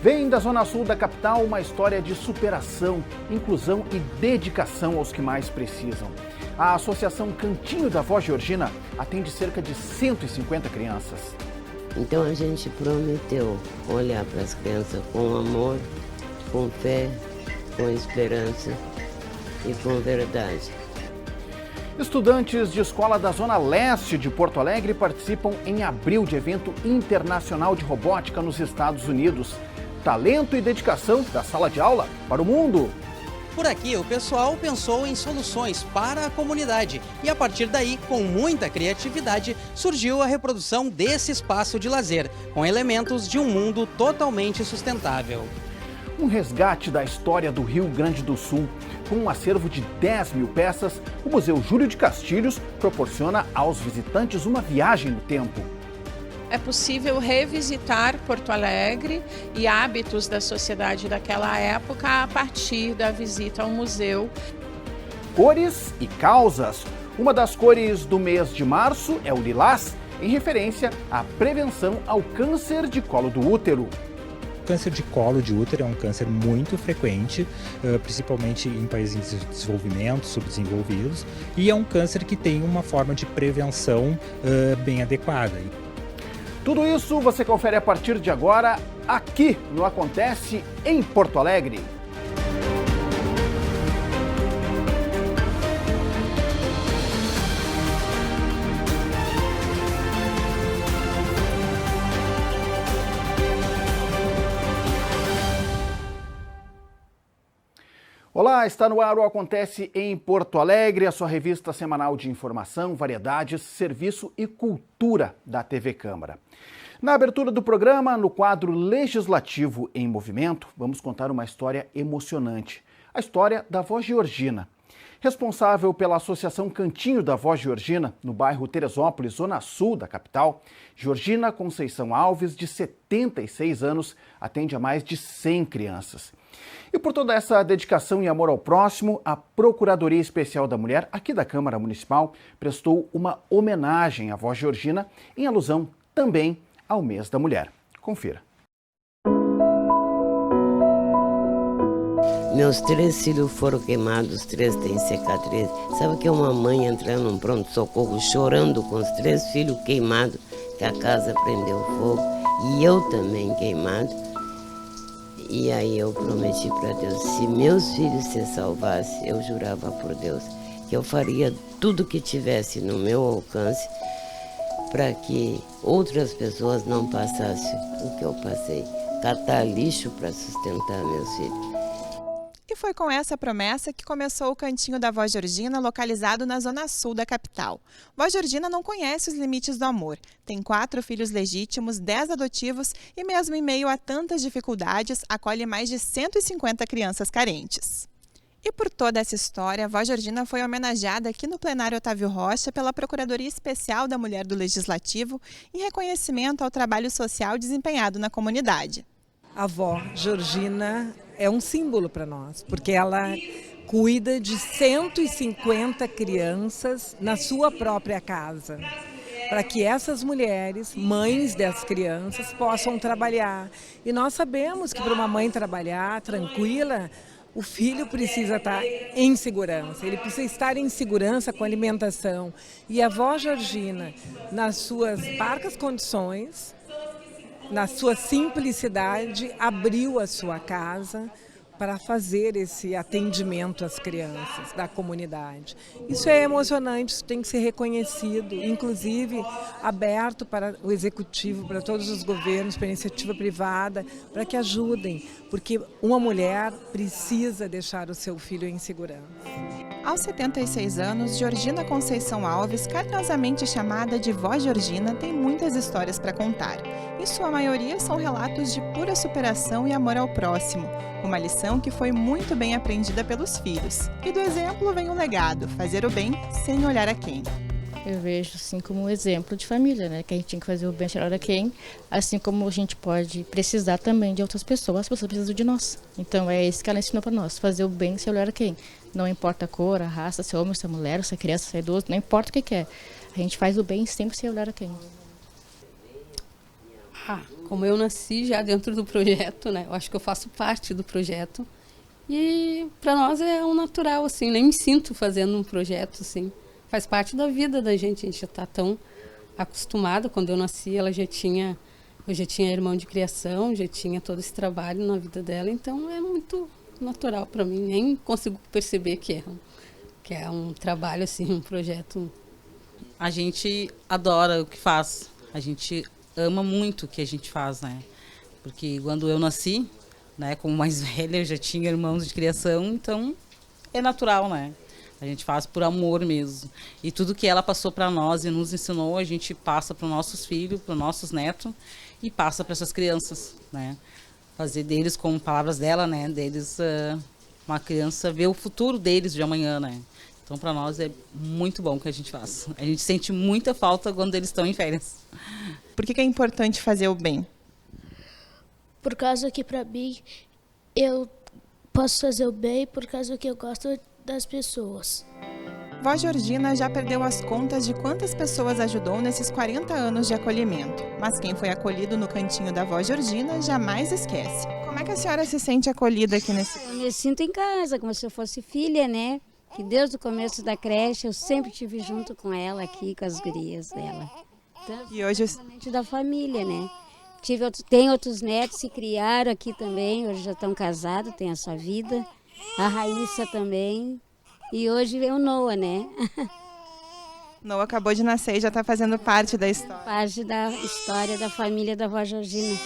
Vem da Zona Sul da capital uma história de superação, inclusão e dedicação aos que mais precisam. A Associação Cantinho da Vó Georgina atende cerca de 150 crianças. Então a gente prometeu olhar para as crianças com amor, com fé, com esperança e com verdade. Estudantes de escola da Zona Leste de Porto Alegre participam em abril de evento internacional de robótica nos Estados Unidos. Talento e dedicação da sala de aula para o mundo. Por aqui, o pessoal pensou em soluções para a comunidade e, a partir daí, com muita criatividade, surgiu a reprodução desse espaço de lazer, com elementos de um mundo totalmente sustentável. Um resgate da história do Rio Grande do Sul. Com um acervo de 10 mil peças, o Museu Júlio de Castilhos proporciona aos visitantes uma viagem no tempo. É possível revisitar Porto Alegre e hábitos da sociedade daquela época a partir da visita ao museu. Cores e causas. Uma das cores do mês de março é o lilás, em referência à prevenção ao câncer de colo do útero. O câncer de colo de útero é um câncer muito frequente, principalmente em países em desenvolvimento, subdesenvolvidos, e é um câncer que tem uma forma de prevenção bem adequada. Tudo isso você confere a partir de agora, aqui no Acontece em Porto Alegre. Olá, está no ar o Acontece em Porto Alegre, a sua revista semanal de informação, variedades, serviço e cultura da TV Câmara. Na abertura do programa, no quadro Legislativo em Movimento, vamos contar uma história emocionante. A história da Vó Georgina. Responsável pela Associação Cantinho da Vó Georgina, no bairro Teresópolis, Zona Sul da capital, Georgina Conceição Alves, de 76 anos, atende a mais de 100 crianças. E por toda essa dedicação e amor ao próximo, a Procuradoria Especial da Mulher, aqui da Câmara Municipal, prestou uma homenagem à Vó Georgina, em alusão também ao mês da mulher. Confira. Meus 3 filhos foram queimados, 3 têm cicatriz. Sabe que é uma mãe entrando num pronto-socorro chorando com os 3 filhos queimados, que a casa prendeu fogo, e eu também queimado. E aí eu prometi para Deus, se meus filhos se salvassem, eu jurava por Deus que eu faria tudo que tivesse no meu alcance para que outras pessoas não passassem o que eu passei. Catar lixo para sustentar meus filhos. E foi com essa promessa que começou o Cantinho da Vó Georgina, localizado na Zona Sul da capital. Vó Georgina não conhece os limites do amor. Tem 4 filhos legítimos, 10 adotivos e mesmo em meio a tantas dificuldades, acolhe mais de 150 crianças carentes. E por toda essa história, a Vó Georgina foi homenageada aqui no plenário Otávio Rocha pela Procuradoria Especial da Mulher do Legislativo em reconhecimento ao trabalho social desempenhado na comunidade. A Vó Georgina é um símbolo para nós, porque ela cuida de 150 crianças na sua própria casa, para que essas mulheres, mães das crianças, possam trabalhar. E nós sabemos que para uma mãe trabalhar tranquila, o filho precisa estar em segurança, ele precisa estar em segurança com a alimentação. E a Vó Georgina, nas suas parcas condições, na sua simplicidade, abriu a sua casa para fazer esse atendimento às crianças da comunidade. Isso é emocionante, isso tem que ser reconhecido, inclusive aberto para o executivo, para todos os governos, para a iniciativa privada, para que ajudem, porque uma mulher precisa deixar o seu filho em segurança. Aos 76 anos, Georgina Conceição Alves, carinhosamente chamada de Vó Georgina, tem muitas histórias para contar. Em sua maioria são relatos de pura superação e amor ao próximo, uma lição que foi muito bem aprendida pelos filhos. E do exemplo vem um legado, fazer o bem sem olhar a quem. Eu vejo assim como um exemplo de família, né? Que a gente tem que fazer o bem sem olhar a quem, assim como a gente pode precisar também de outras pessoas, as pessoas precisam de nós. Então é isso que ela ensinou para nós, fazer o bem sem olhar a quem. Não importa a cor, a raça, se é homem, se é mulher, se é criança, se é idoso, não importa o que é. A gente faz o bem sempre sem olhar a quem. Como eu nasci já dentro do projeto, né? Eu acho que eu faço parte do projeto. E para nós é um natural, assim, nem me sinto fazendo um projeto, assim. Faz parte da vida da gente, a gente já está tão acostumada. Quando eu nasci, eu já tinha irmão de criação, já tinha todo esse trabalho na vida dela, então é muito natural para mim, nem consigo perceber que é um trabalho, assim, um projeto. A gente adora o que faz, a gente ama muito o que a gente faz, né? Porque quando eu nasci, né, como mais velha, eu já tinha irmãos de criação, então é natural, né? A gente faz por amor mesmo. E tudo que ela passou para nós e nos ensinou, a gente passa para os nossos filhos, para os nossos netos e passa para essas crianças, né? Fazer deles, como palavras dela, né? Deles, uma criança ver o futuro deles de amanhã, né? Então, para nós é muito bom o que a gente faz. A gente sente muita falta quando eles estão em férias. Por que é importante fazer o bem? Por causa que, para mim, eu posso fazer o bem por causa que eu gosto das pessoas. Vó Georgina já perdeu as contas de quantas pessoas ajudou nesses 40 anos de acolhimento. Mas quem foi acolhido no cantinho da Vó Georgina jamais esquece. Como é que a senhora se sente acolhida aqui nesse... Eu me sinto em casa, como se eu fosse filha, né? Que desde o começo da creche eu sempre estive junto com ela aqui, com as gurias dela. Então, e hoje... da família, né? Tem outros netos que criaram aqui também, hoje já estão casados, têm a sua vida. A Raíssa também. E hoje veio o Noah, né? Noah acabou de nascer e já está fazendo parte da história. Parte da história da família da Vó Georgina.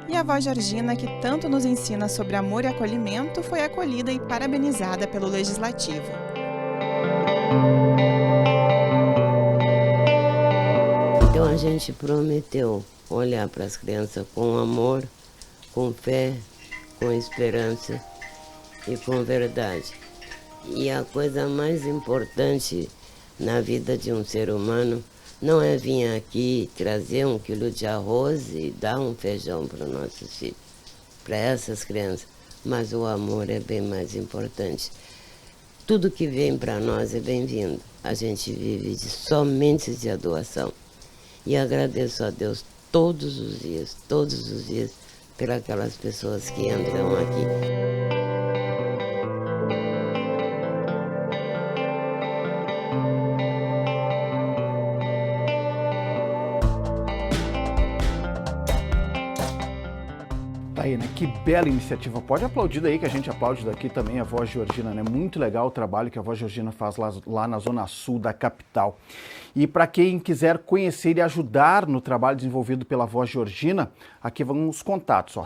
E a Vó Georgina, que tanto nos ensina sobre amor e acolhimento, foi acolhida e parabenizada pelo Legislativo. Então a gente prometeu olhar para as crianças com amor, com fé, com esperança e com verdade. E a coisa mais importante na vida de um ser humano não é vir aqui trazer 1 quilo de arroz e dar um feijão para os nossos filhos, para essas crianças, mas o amor é bem mais importante. Tudo que vem para nós é bem-vindo. A gente vive somente de doação. E agradeço a Deus todos os dias, por aquelas pessoas que entram aqui. Aí, né? Que bela iniciativa. Pode aplaudir daí, que a gente aplaude daqui também a Vó Georgina, né? Muito legal o trabalho que a Vó Georgina faz lá na Zona Sul da capital. E para quem quiser conhecer e ajudar no trabalho desenvolvido pela Vó Georgina, aqui vão os contatos, ó,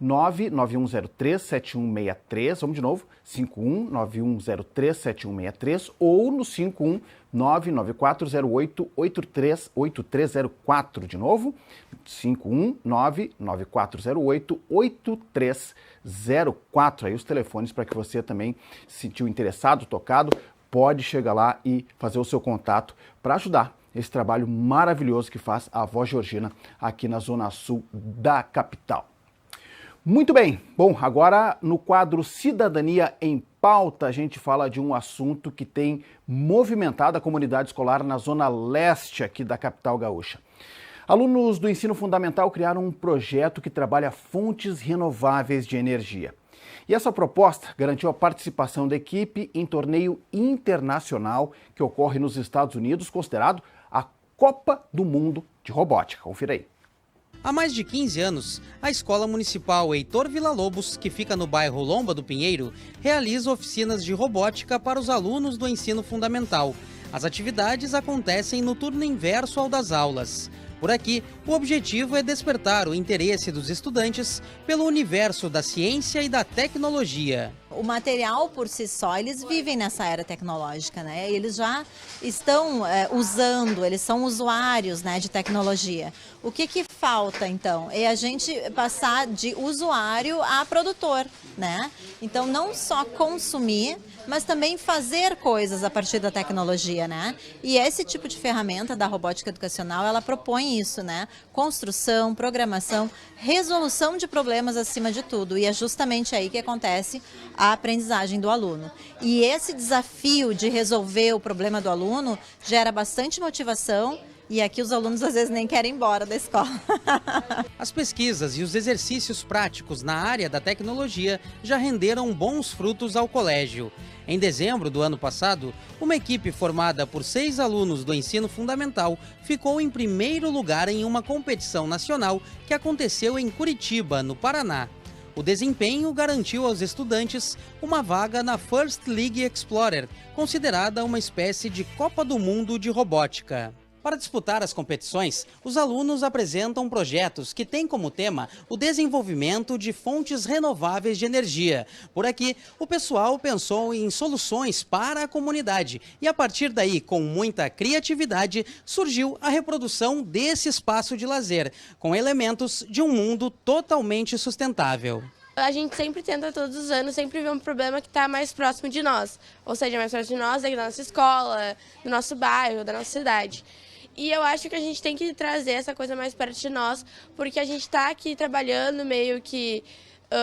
51991037163, vamos de novo, 51991037163 ou no 51994088304, de novo, 51994088304, aí os telefones para que você também se sentiu interessado, tocado, pode chegar lá e fazer o seu contato para ajudar esse trabalho maravilhoso que faz a Vó Georgina aqui na Zona Sul da capital. Muito bem, bom, agora no quadro Cidadania em Pauta, a gente fala de um assunto que tem movimentado a comunidade escolar na Zona Leste aqui da capital gaúcha. Alunos do ensino fundamental criaram um projeto que trabalha fontes renováveis de energia. E essa proposta garantiu a participação da equipe em torneio internacional que ocorre nos Estados Unidos, considerado a Copa do Mundo de Robótica. Confira aí. Há mais de 15 anos, a Escola Municipal Heitor Villa-Lobos, que fica no bairro Lomba do Pinheiro, realiza oficinas de robótica para os alunos do ensino fundamental. As atividades acontecem no turno inverso ao das aulas. Por aqui, o objetivo é despertar o interesse dos estudantes pelo universo da ciência e da tecnologia. O material por si só, eles vivem nessa era tecnológica, né? Eles já estão usando, eles são usuários, né, de tecnologia. O que falta, então? É a gente passar de usuário a produtor, né? Então, não só consumir, mas também fazer coisas a partir da tecnologia, né? E esse tipo de ferramenta da robótica educacional, ela propõe isso, né? Construção, programação, resolução de problemas acima de tudo. E é justamente aí que acontece a aprendizagem do aluno. E esse desafio de resolver o problema do aluno gera bastante motivação, E aqui os alunos às vezes nem querem ir embora da escola. As pesquisas e os exercícios práticos na área da tecnologia já renderam bons frutos ao colégio. Em dezembro do ano passado, uma equipe formada por 6 alunos do ensino fundamental ficou em primeiro lugar em uma competição nacional que aconteceu em Curitiba, no Paraná. O desempenho garantiu aos estudantes uma vaga na First League Explorer, considerada uma espécie de Copa do Mundo de robótica. Para disputar as competições, os alunos apresentam projetos que têm como tema o desenvolvimento de fontes renováveis de energia. Por aqui, o pessoal pensou em soluções para a comunidade e, a partir daí, com muita criatividade, surgiu a reprodução desse espaço de lazer, com elementos de um mundo totalmente sustentável. A gente sempre tenta, todos os anos, sempre ver um problema que está mais próximo de nós. Ou seja, mais próximo de nós, da nossa escola, do nosso bairro, da nossa cidade. E eu acho que a gente tem que trazer essa coisa mais perto de nós, porque a gente está aqui trabalhando, meio que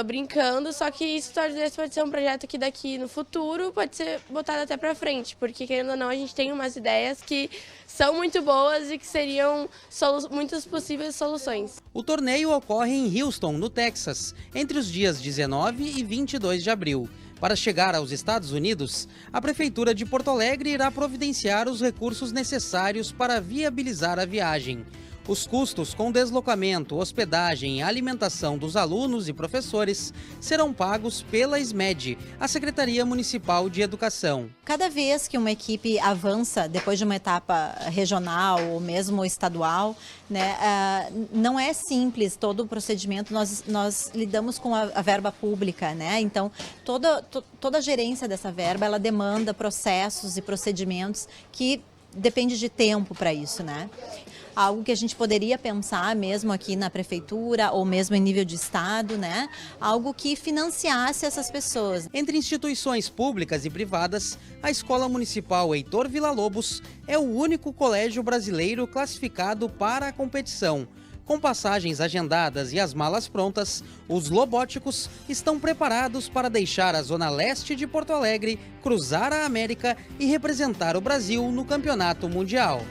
brincando, só que isso pode ser um projeto que daqui no futuro pode ser botado até para frente, porque querendo ou não, a gente tem umas ideias que são muito boas e que seriam muitas possíveis soluções. O torneio ocorre em Houston, no Texas, entre os dias 19 e 22 de abril. Para chegar aos Estados Unidos, a Prefeitura de Porto Alegre irá providenciar os recursos necessários para viabilizar a viagem. Os custos com deslocamento, hospedagem e alimentação dos alunos e professores serão pagos pela SMED, a Secretaria Municipal de Educação. Cada vez que uma equipe avança depois de uma etapa regional ou mesmo estadual, né, não é simples todo o procedimento, nós lidamos com a verba pública, né? Então toda a gerência dessa verba, ela demanda processos e procedimentos que depende de tempo para isso, né? Algo que a gente poderia pensar mesmo aqui na prefeitura ou mesmo em nível de estado, né? Algo que financiasse essas pessoas. Entre instituições públicas e privadas, a Escola Municipal Heitor Villa-Lobos é o único colégio brasileiro classificado para a competição. Com passagens agendadas e as malas prontas, os lobóticos estão preparados para deixar a zona leste de Porto Alegre, cruzar a América e representar o Brasil no Campeonato Mundial.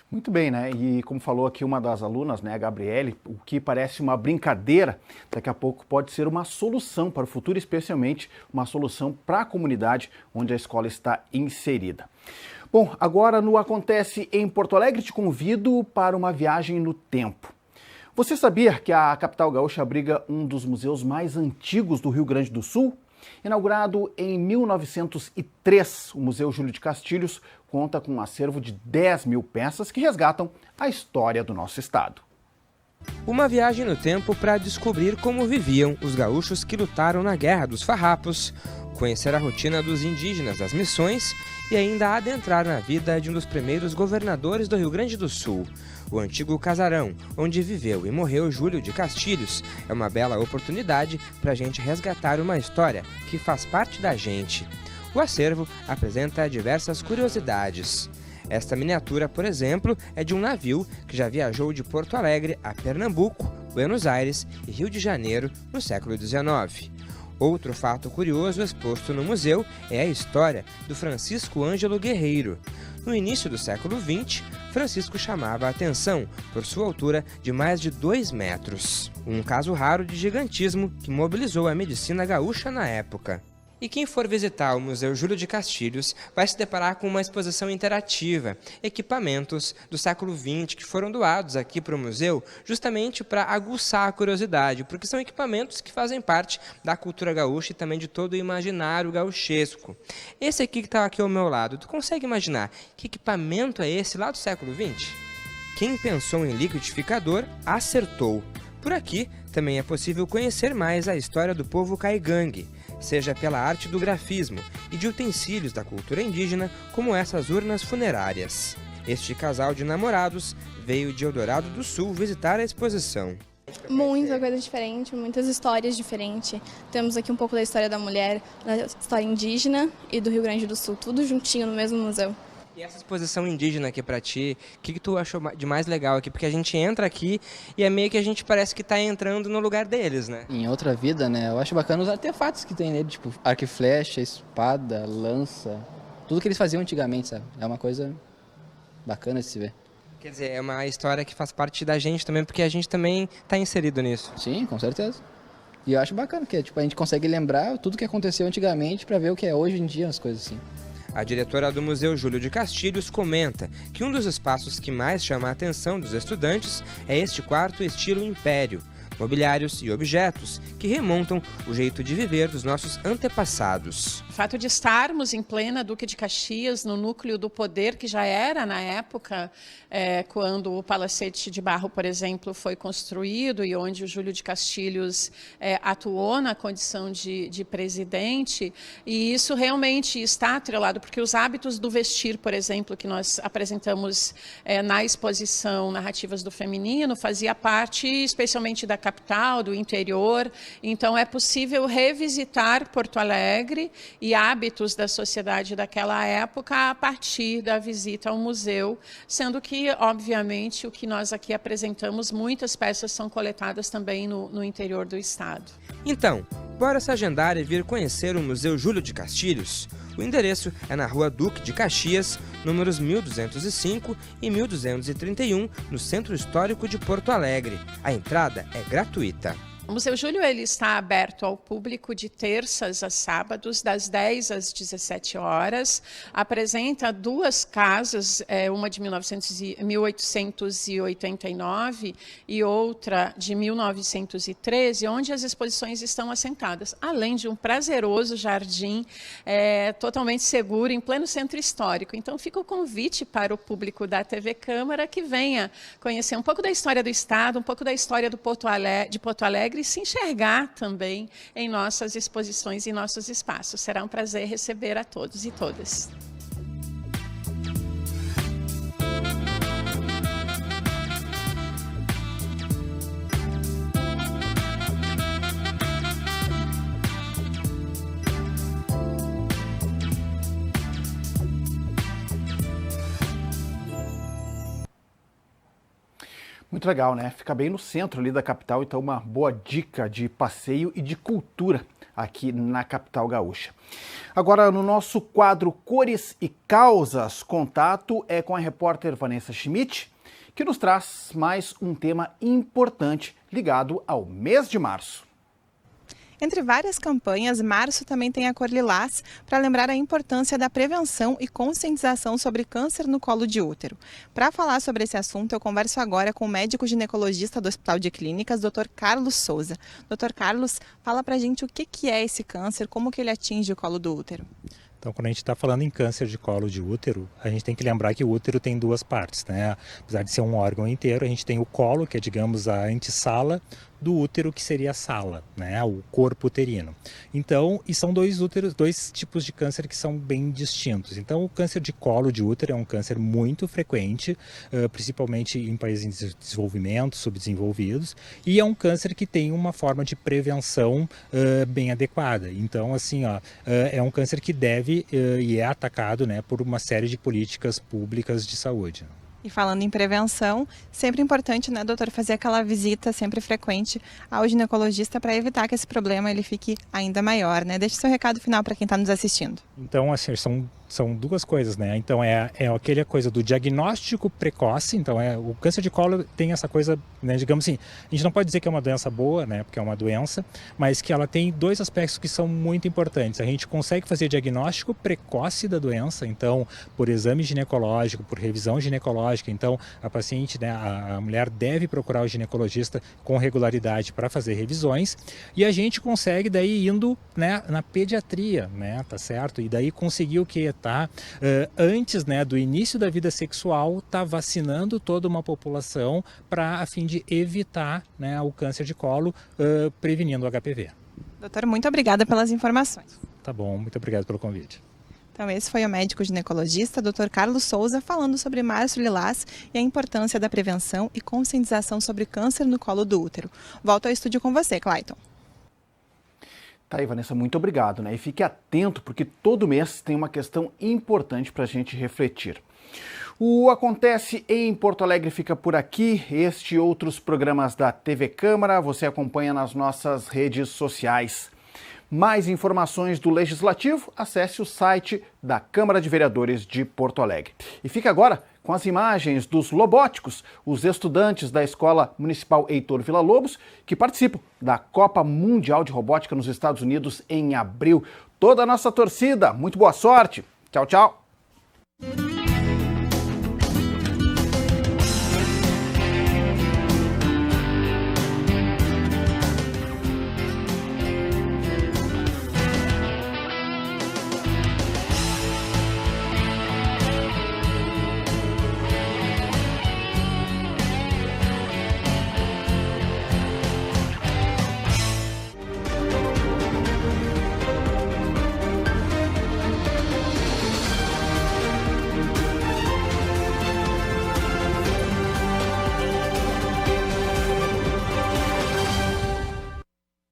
Muito bem, né? E como falou aqui uma das alunas, né, a Gabriele, o que parece uma brincadeira, daqui a pouco pode ser uma solução para o futuro, especialmente uma solução para a comunidade onde a escola está inserida. Bom, agora no Acontece em Porto Alegre, te convido para uma viagem no tempo. Você sabia que a capital gaúcha abriga um dos museus mais antigos do Rio Grande do Sul? Inaugurado em 1903, o Museu Júlio de Castilhos conta com um acervo de 10 mil peças que resgatam a história do nosso estado. Uma viagem no tempo para descobrir como viviam os gaúchos que lutaram na Guerra dos Farrapos, conhecer a rotina dos indígenas das missões e ainda adentrar na vida de um dos primeiros governadores do Rio Grande do Sul, o antigo casarão, onde viveu e morreu Júlio de Castilhos. É uma bela oportunidade para a gente resgatar uma história que faz parte da gente. O acervo apresenta diversas curiosidades. Esta miniatura, por exemplo, é de um navio que já viajou de Porto Alegre a Pernambuco, Buenos Aires e Rio de Janeiro no século XIX. Outro fato curioso exposto no museu é a história do Francisco Ângelo Guerreiro. No início do século XX, Francisco chamava a atenção por sua altura de mais de 2 metros. Um caso raro de gigantismo que mobilizou a medicina gaúcha na época. E quem for visitar o Museu Júlio de Castilhos vai se deparar com uma exposição interativa, equipamentos do século XX que foram doados aqui para o museu justamente para aguçar a curiosidade, porque são equipamentos que fazem parte da cultura gaúcha e também de todo o imaginário gauchesco. Esse aqui que está aqui ao meu lado, tu consegue imaginar que equipamento é esse lá do século XX? Quem pensou em liquidificador acertou. Por aqui também é possível conhecer mais a história do povo caigangue, seja pela arte do grafismo e de utensílios da cultura indígena, como essas urnas funerárias. Este casal de namorados veio de Eldorado do Sul visitar a exposição. Muita coisa diferente, muitas histórias diferentes. Temos aqui um pouco da história da mulher, da história indígena e do Rio Grande do Sul, tudo juntinho no mesmo museu. E essa exposição indígena aqui para ti, o que tu achou de mais legal aqui? Porque a gente entra aqui e é meio que a gente parece que está entrando no lugar deles, né? Em outra vida, né? Eu acho bacana os artefatos que tem nele, tipo arco e flecha, espada, lança, tudo que eles faziam antigamente, sabe? É uma coisa bacana de se ver. Quer dizer, é uma história que faz parte da gente também, porque a gente também está inserido nisso. Sim, com certeza. E eu acho bacana que tipo, a gente consegue lembrar tudo que aconteceu antigamente para ver o que é hoje em dia, as coisas assim. A diretora do Museu Júlio de Castilhos comenta que um dos espaços que mais chama a atenção dos estudantes é este quarto estilo império, mobiliários e objetos que remontam o jeito de viver dos nossos antepassados. O fato de estarmos em plena Duque de Caxias, no núcleo do poder que já era na época, quando o Palacete de Barro, por exemplo, foi construído e onde o Júlio de Castilhos atuou na condição de presidente, e isso realmente está atrelado, porque os hábitos do vestir, por exemplo, que nós apresentamos na exposição Narrativas do Feminino, fazia parte especialmente da capital, do interior, então é possível revisitar Porto Alegre e hábitos da sociedade daquela época a partir da visita ao museu, sendo que, obviamente, o que nós aqui apresentamos, muitas peças são coletadas também no interior do estado. Então, bora se agendar e vir conhecer o Museu Júlio de Castilhos? O endereço é na Rua Duque de Caxias, números 1205 e 1231, no Centro Histórico de Porto Alegre. A entrada é gratuita. O Museu Júlio ele está aberto ao público de terças a sábados, das 10 às 17 horas. Apresenta duas casas, uma de 1889 e outra de 1913, onde as exposições estão assentadas, além de um prazeroso jardim totalmente seguro em pleno centro histórico. Então fica o convite para o público da TV Câmara que venha conhecer um pouco da história do estado, um pouco da história de Porto Alegre, e se enxergar também em nossas exposições e nossos espaços. Será um prazer receber a todos e todas. Muito legal, né? Fica bem no centro ali da capital, então uma boa dica de passeio e de cultura aqui na capital gaúcha. Agora, no nosso quadro Cores e Causas, contato é com a repórter Vanessa Schmidt, que nos traz mais um tema importante ligado ao mês de março. Entre várias campanhas, março também tem a Cor Lilás para lembrar a importância da prevenção e conscientização sobre câncer no colo de útero. Para falar sobre esse assunto, eu converso agora com o médico ginecologista do Hospital de Clínicas, Dr. Carlos Souza. Dr. Carlos, fala pra gente o que é esse câncer, como que ele atinge o colo do útero. Então, quando a gente está falando em câncer de colo de útero, a gente tem que lembrar que o útero tem duas partes, né? Apesar de ser um órgão inteiro, a gente tem o colo, que é, digamos, a antessala do útero, que seria a sala, né? O corpo uterino. Então, e são dois tipos de câncer que são bem distintos. Então, o câncer de colo de útero é um câncer muito frequente, principalmente em países em desenvolvimento, subdesenvolvidos, e é um câncer que tem uma forma de prevenção bem adequada. Então, assim, é um câncer que deve e é atacado, né, por uma série de políticas públicas de saúde. E falando em prevenção, sempre importante, né, doutor, fazer aquela visita sempre frequente ao ginecologista para evitar que esse problema ele fique ainda maior, né? Deixe seu recado final para quem está nos assistindo. Então, assim, são duas coisas, né? Então, é aquela coisa do diagnóstico precoce. Então, o câncer de colo tem essa coisa, né, digamos assim, a gente não pode dizer que é uma doença boa, né, porque é uma doença, mas que ela tem dois aspectos que são muito importantes. A gente consegue fazer diagnóstico precoce da doença, então, por exame ginecológico, por revisão ginecológica. Então, a paciente, né, a mulher deve procurar o ginecologista com regularidade para fazer revisões, e a gente consegue daí indo, né, na pediatria, né, tá certo? E daí conseguir o que? Antes, né, do início da vida sexual, tá vacinando toda uma população a fim de evitar, né, o câncer de colo, prevenindo o HPV. Doutor, muito obrigada pelas informações. Tá bom, muito obrigado pelo convite. Então, esse foi o médico ginecologista, Dr. Carlos Souza, falando sobre Março Lilás e a importância da prevenção e conscientização sobre câncer no colo do útero. Volto ao estúdio com você, Clayton. Tá aí, Vanessa, muito obrigado, né? E fique atento, porque todo mês tem uma questão importante para a gente refletir. O Acontece em Porto Alegre fica por aqui. Este e outros programas da TV Câmara você acompanha nas nossas redes sociais. Mais informações do Legislativo, acesse o site da Câmara de Vereadores de Porto Alegre. E fica agora com as imagens dos Lobóticos, os estudantes da Escola Municipal Heitor Villa-Lobos, que participam da Copa Mundial de Robótica nos Estados Unidos em abril. Toda a nossa torcida, muito boa sorte. Tchau, tchau.